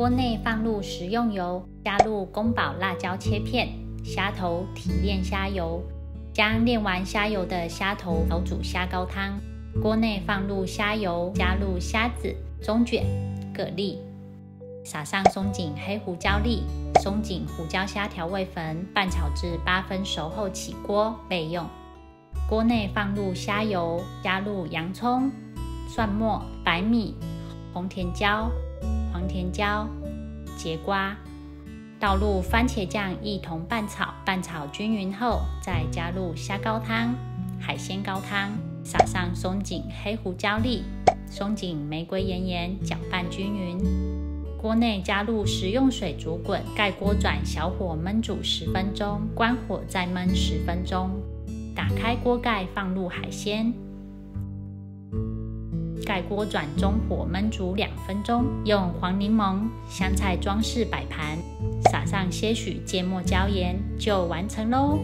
锅内放入食用油，加入宫保辣椒切片，虾头提炼虾油，将炼完虾油的虾头熬煮虾高汤。锅内放入虾油，加入虾子、中卷、蛤蜊，撒上松紧黑胡椒粒、松紧胡椒虾调味粉，拌炒至8分熟后起锅备用。锅内放入虾油，加入洋葱、蒜末、白米、红甜椒、黄甜椒、节瓜，倒入番茄酱一同拌炒，拌炒均匀后，再加入虾高汤、海鲜高汤，撒上松紧黑胡椒粒、松紧玫瑰盐，搅拌均匀。锅内加入食用水煮滚，盖锅转小火焖煮10分钟，关火再焖10分钟。打开锅盖，放入海鲜，盖锅转中火焖煮2分钟。用黄柠檬、香菜装饰摆盘，撒上些许芥末椒盐，就完成咯。